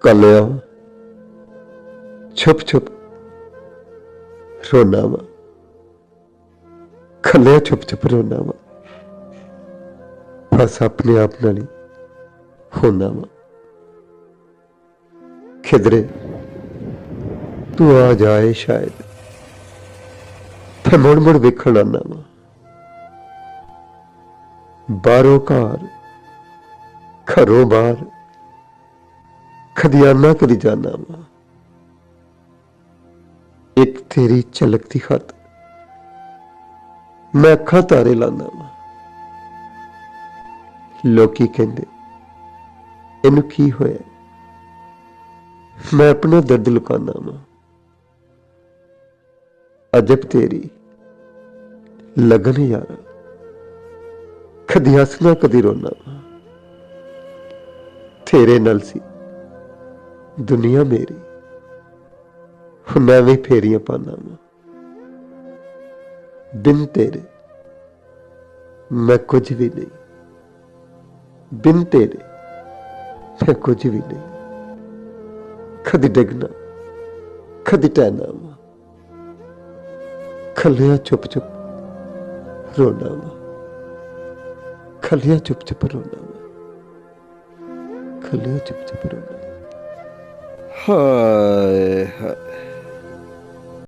कलिया छुप छुप रोना वा, कलिया छुप छुप रोना वा, बस अपने आप नाल ही होना वा। खिदरे तू आ जाए शायद मैं मुड़ मुड़ वेखण आना वा, बारों घर घरों बाहर कदी आना कदी जाना वा। एक तेरी झलकती खत मैं अखां तारे लाना वा। लोकी कहंदे इनू की होया, मैं अपना दर्द लुकाना वा। अजब तेरी लगन यारा, कदी हसना कदी रोना वा। तेरे नाल सी दुनिया मेरी, हुण मैं भी फेरियां पाना वा। बिन तेरे मैं कुछ भी नहीं, बिन तेरे मैं कुछ भी नहीं। कदी डिगना कदी टहना वा, कलिया चुप चुप रोना वा, कलिया चुप चुप रोना वा, कलिया चुप चुप रोना वा। हाय हाय।